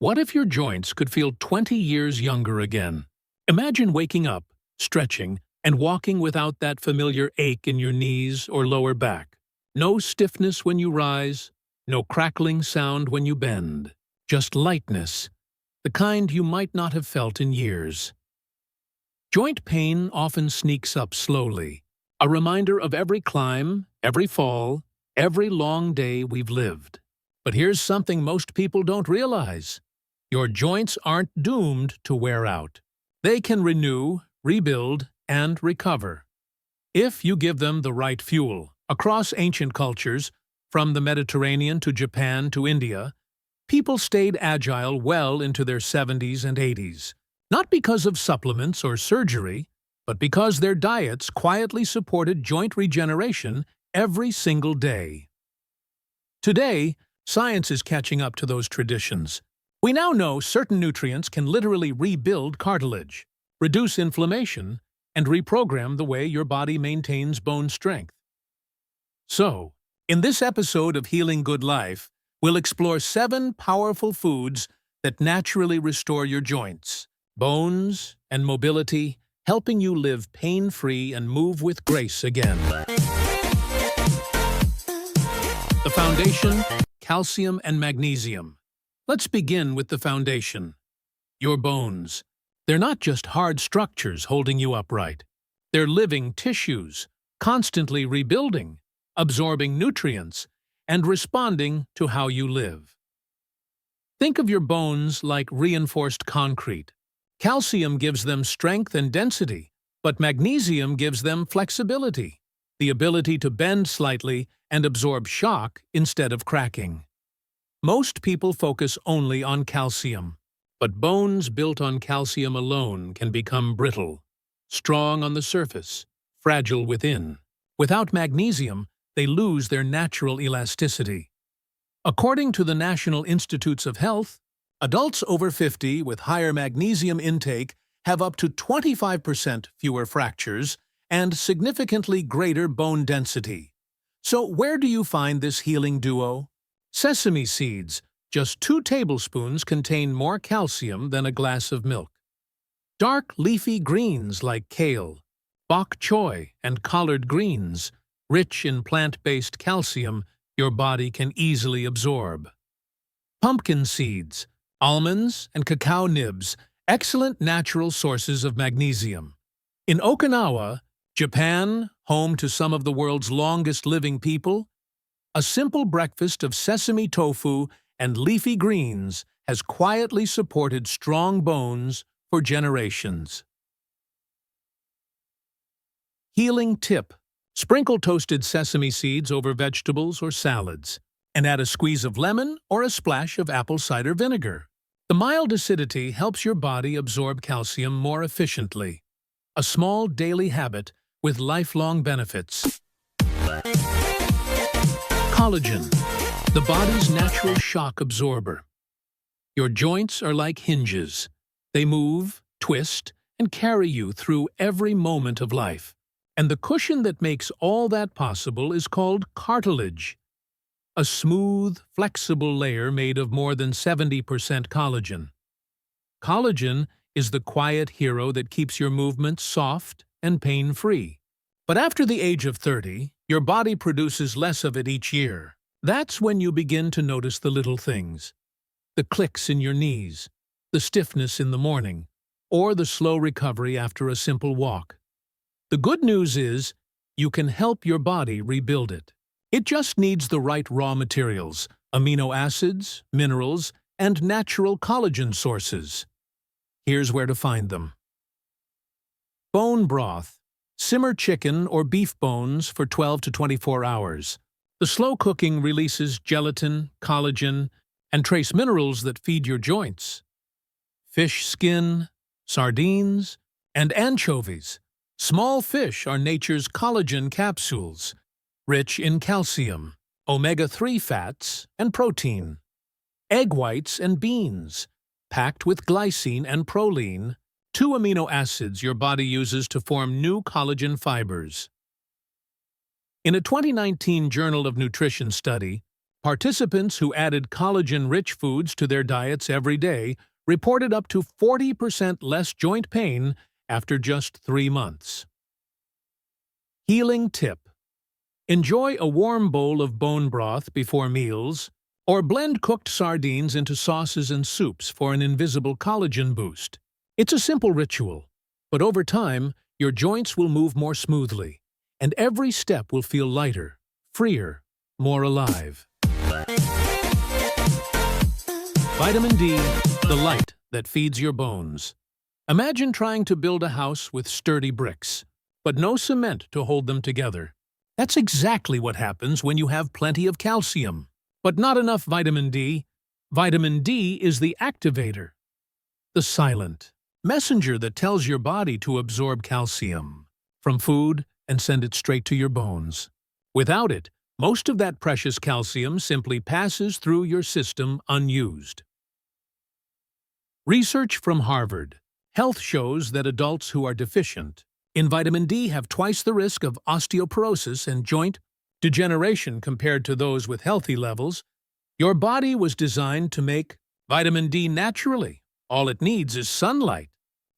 What if your joints could feel 20 years younger again? Imagine waking up, stretching, and walking without that familiar ache in your knees or lower back. No stiffness when you rise, no crackling sound when you bend. Just lightness, the kind you might not have felt in years. Joint pain often sneaks up slowly, a reminder of every climb, every fall, every long day we've lived. But here's something most people don't realize. Your joints aren't doomed to wear out. They can renew, rebuild, and recover. If you give them the right fuel. Across ancient cultures, from the Mediterranean to Japan to India, people stayed agile well into their 70s and 80s. Not because of supplements or surgery, but because their diets quietly supported joint regeneration every single day. Today, science is catching up to those traditions. We now know certain nutrients can literally rebuild cartilage, reduce inflammation, and reprogram the way your body maintains bone strength. So, in this episode of Healing Good Life, we'll explore 7 powerful foods that naturally restore your joints, bones, and mobility, helping you live pain-free and move with grace again. The foundation: calcium and magnesium. Let's begin with the foundation. Your bones. They're not just hard structures holding you upright. They're living tissues, constantly rebuilding, absorbing nutrients, and responding to how you live. Think of your bones like reinforced concrete. Calcium gives them strength and density, but magnesium gives them flexibility, the ability to bend slightly and absorb shock instead of cracking. Most people focus only on calcium, but bones built on calcium alone can become brittle, strong on the surface, fragile within. Without magnesium, they lose their natural elasticity. According to the National Institutes of Health, adults over 50 with higher magnesium intake have up to 25% fewer fractures and significantly greater bone density. So where do you find this healing duo? Sesame seeds, just 2 tablespoons, contain more calcium than a glass of milk. Dark leafy greens like kale, bok choy, and collard greens, rich in plant-based calcium your body can easily absorb. Pumpkin seeds, almonds, and cacao nibs, excellent natural sources of magnesium. In Okinawa, Japan, home to some of the world's longest-living people, a simple breakfast of sesame tofu and leafy greens has quietly supported strong bones for generations. Healing tip: sprinkle toasted sesame seeds over vegetables or salads, and add a squeeze of lemon or a splash of apple cider vinegar. The mild acidity helps your body absorb calcium more efficiently. A small daily habit with lifelong benefits. Collagen, the body's natural shock absorber. Your joints are like hinges. They move, twist, and carry you through every moment of life. And the cushion that makes all that possible is called cartilage. A smooth, flexible layer made of more than 70% collagen. Collagen is the quiet hero that keeps your movements soft and pain-free. But after the age of 30, your body produces less of it each year. That's when you begin to notice the little things. The clicks in your knees, the stiffness in the morning, or the slow recovery after a simple walk. The good news is, you can help your body rebuild it. It just needs the right raw materials, amino acids, minerals, and natural collagen sources. Here's where to find them. Bone broth. Simmer chicken or beef bones for 12 to 24 hours. The slow cooking releases gelatin, collagen, and trace minerals that feed your joints. Fish skin, sardines, and anchovies. Small fish are nature's collagen capsules, rich in calcium, omega-3 fats, and protein. Egg whites and beans, packed with glycine and proline, 2 amino acids your body uses to form new collagen fibers. In a 2019 Journal of Nutrition study, Participants who added collagen-rich foods to their diets every day reported up to 40% less joint pain after just 3 months. Healing tip: enjoy a warm bowl of bone broth before meals, or blend cooked sardines into sauces and soups for an invisible collagen boost. It's a simple ritual, but over time, your joints will move more smoothly, and every step will feel lighter, freer, more alive. Vitamin D, the light that feeds your bones. Imagine trying to build a house with sturdy bricks, but no cement to hold them together. That's exactly what happens when you have plenty of calcium, but not enough vitamin D. Vitamin D is the activator, the silent messenger that tells your body to absorb calcium from food and send it straight to your bones. Without it, most of that precious calcium simply passes through your system unused. Research from Harvard Health shows that adults who are deficient in vitamin D have twice the risk of osteoporosis and joint degeneration compared to those with healthy levels. Your body was designed to make vitamin D naturally. All it needs is sunlight.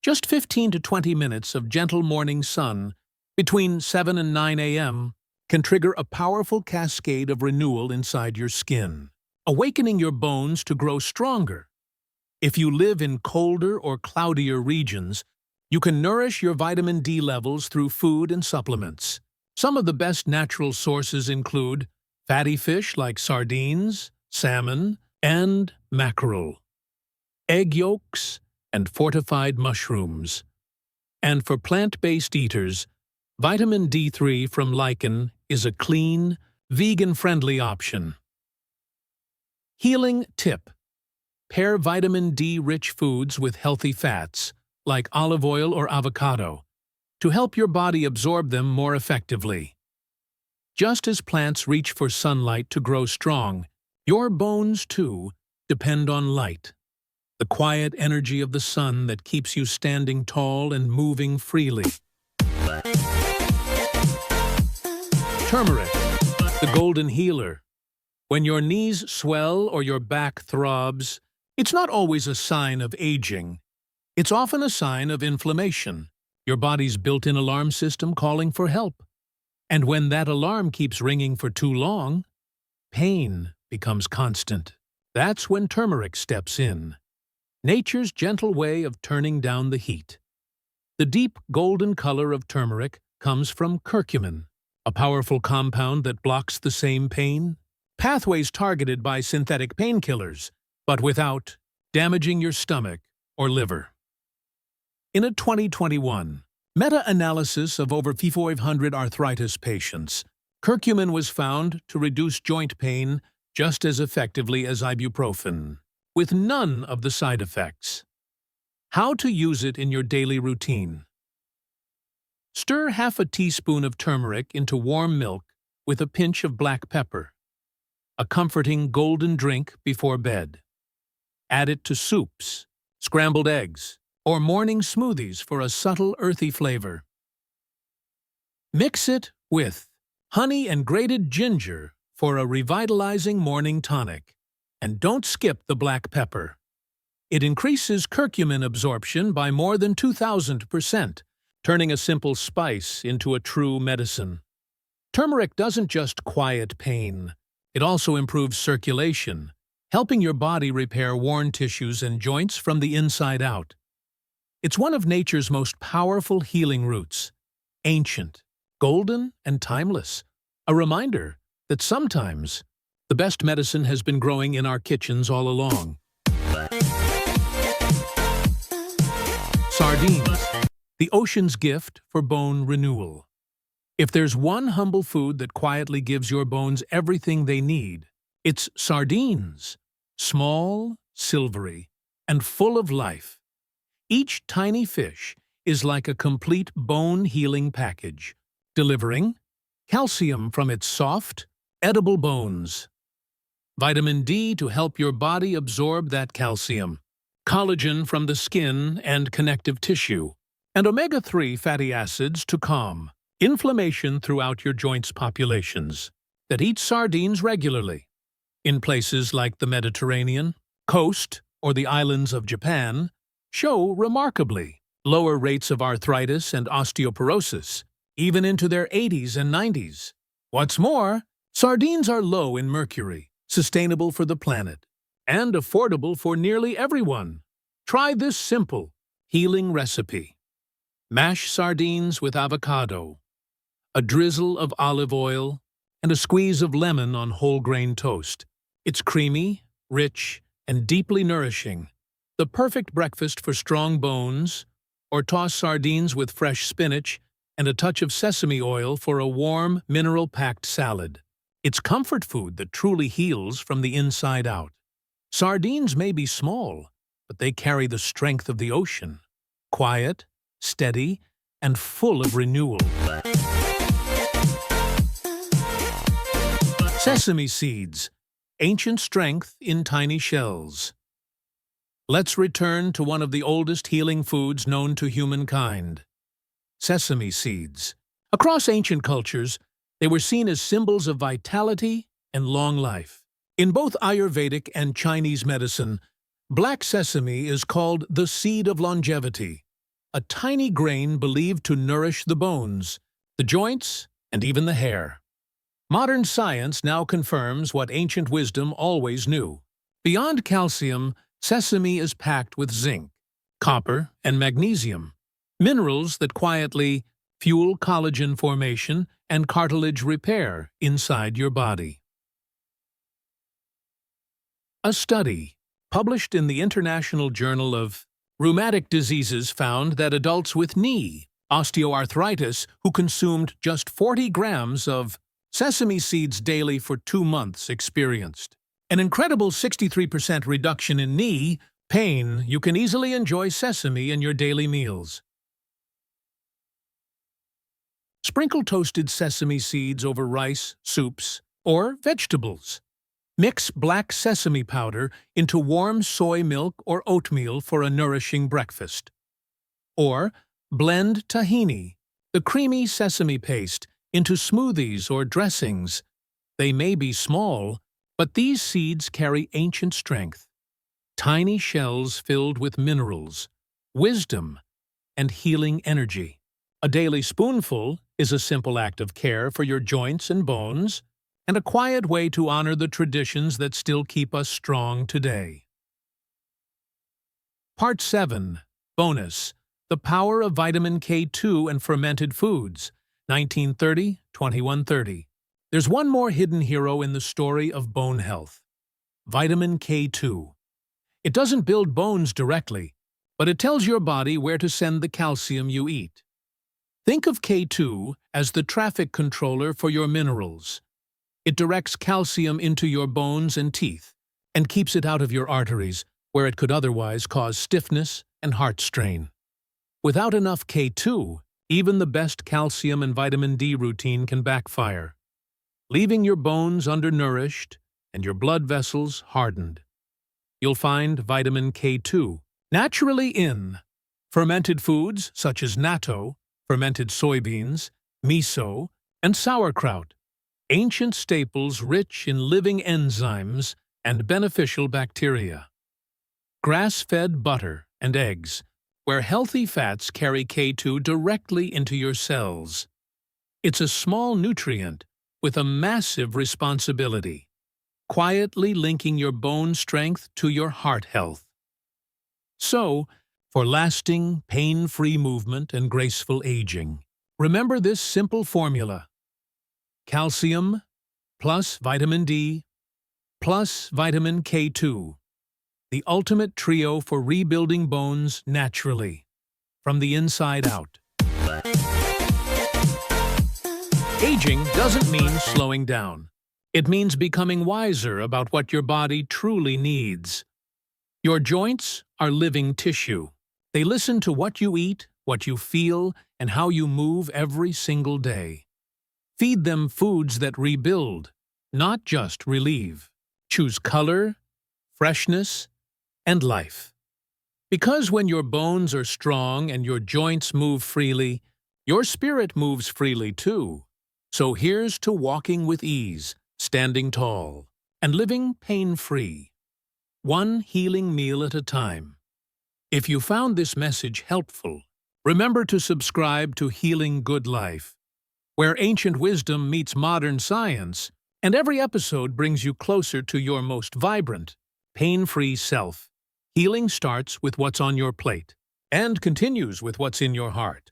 Just 15 to 20 minutes of gentle morning sun between 7 and 9 a.m. can trigger a powerful cascade of renewal inside your skin, awakening your bones to grow stronger. If you live in colder or cloudier regions, you can nourish your vitamin D levels through food and supplements. Some of the best natural sources include fatty fish like sardines, salmon, and mackerel, egg yolks, and fortified mushrooms. And for plant-based eaters, vitamin D3 from lichen is a clean, vegan-friendly option. Healing tip: pair vitamin D-rich foods with healthy fats, like olive oil or avocado, to help your body absorb them more effectively. Just as plants reach for sunlight to grow strong, your bones, too, depend on light. The quiet energy of the sun that keeps you standing tall and moving freely. Turmeric, the golden healer. When your knees swell or your back throbs, it's not always a sign of aging. It's often a sign of inflammation, your body's built-in alarm system calling for help. And when that alarm keeps ringing for too long, pain becomes constant. That's when turmeric steps in, nature's gentle way of turning down the heat. The deep golden color of turmeric comes from curcumin, a powerful compound that blocks the same pain pathways targeted by synthetic painkillers, but without damaging your stomach or liver. In a 2021 meta-analysis of over 500 arthritis patients, curcumin was found to reduce joint pain just as effectively as ibuprofen, with none of the side effects. How to use it in your daily routine. Stir half a teaspoon of turmeric into warm milk with a pinch of black pepper, a comforting golden drink before bed. Add it to soups, scrambled eggs, or morning smoothies for a subtle earthy flavor. Mix it with honey and grated ginger for a revitalizing morning tonic. And don't skip the black pepper. It increases curcumin absorption by more than 2,000%, turning a simple spice into a true medicine. Turmeric doesn't just quiet pain, it also improves circulation, helping your body repair worn tissues and joints from the inside out. It's one of nature's most powerful healing roots, ancient, golden, and timeless, a reminder that sometimes the best medicine has been growing in our kitchens all along. Sardines, the ocean's gift for bone renewal. If there's one humble food that quietly gives your bones everything they need, it's sardines. Small, silvery, and full of life. Each tiny fish is like a complete bone-healing package, delivering calcium from its soft, edible bones, vitamin D to help your body absorb that calcium, collagen from the skin and connective tissue, and omega-3 fatty acids to calm inflammation throughout your joints populations that eat sardines regularly. in places like the Mediterranean, coast, or the islands of Japan, show remarkably lower rates of arthritis and osteoporosis, even into their 80s and 90s. What's more, sardines are low in mercury, sustainable for the planet, and affordable for nearly everyone. Try this simple, healing recipe. Mash sardines with avocado, a drizzle of olive oil, and a squeeze of lemon on whole grain toast. It's creamy, rich, and deeply nourishing. The perfect breakfast for strong bones, or toss sardines with fresh spinach and a touch of sesame oil for a warm, mineral-packed salad. It's comfort food that truly heals from the inside out. Sardines may be small, but they carry the strength of the ocean. Quiet, steady, and full of renewal. Sesame seeds, ancient strength in tiny shells. Let's return to one of the oldest healing foods known to humankind. Sesame seeds. Across ancient cultures, they were seen as symbols of vitality and long life. In both Ayurvedic and Chinese medicine, black sesame is called the seed of longevity, a tiny grain believed to nourish the bones, the joints, and even the hair. Modern science now confirms what ancient wisdom always knew. Beyond calcium, sesame is packed with zinc, copper, and magnesium, minerals that quietly fuel collagen formation and cartilage repair inside your body. A study published in the International Journal of Rheumatic Diseases found that adults with knee osteoarthritis who consumed just 40 grams of sesame seeds daily for 2 months experienced an incredible 63% reduction in knee pain. You can easily enjoy sesame in your daily meals. Sprinkle toasted sesame seeds over rice, soups, or vegetables. Mix black sesame powder into warm soy milk or oatmeal for a nourishing breakfast. Or blend tahini, the creamy sesame paste, into smoothies or dressings. They may be small, but these seeds carry ancient strength. Tiny shells filled with minerals, wisdom, and healing energy. A daily spoonful is a simple act of care for your joints and bones, and a quiet way to honor the traditions that still keep us strong today. Part 7. Bonus. The Power of Vitamin K2 and Fermented Foods, 1930-2130. There's one more hidden hero in the story of bone health. Vitamin K2. It doesn't build bones directly, but it tells your body where to send the calcium you eat. Think of K2 as the traffic controller for your minerals. It directs calcium into your bones and teeth, and keeps it out of your arteries, where it could otherwise cause stiffness and heart strain. Without enough K2, even the best calcium and vitamin D routine can backfire, leaving your bones undernourished and your blood vessels hardened. You'll find vitamin K2 naturally in fermented foods such as natto, fermented soybeans, miso, and sauerkraut, ancient staples rich in living enzymes and beneficial bacteria. Grass-fed butter and eggs, where healthy fats carry K2 directly into your cells. It's a small nutrient with a massive responsibility, quietly linking your bone strength to your heart health. So, for lasting, pain-free movement and graceful aging, remember this simple formula: calcium plus vitamin D plus vitamin K2, the ultimate trio for rebuilding bones naturally, from the inside out. Aging doesn't mean slowing down. It means becoming wiser about what your body truly needs. Your joints are living tissue. They listen to what you eat, what you feel, and how you move every single day. Feed them foods that rebuild, not just relieve. Choose color, freshness, and life. Because when your bones are strong and your joints move freely, your spirit moves freely too. So here's to walking with ease, standing tall, and living pain-free, one healing meal at a time. If you found this message helpful, remember to subscribe to Healing Good Life, where ancient wisdom meets modern science, and every episode brings you closer to your most vibrant, pain-free self. Healing starts with what's on your plate and continues with what's in your heart.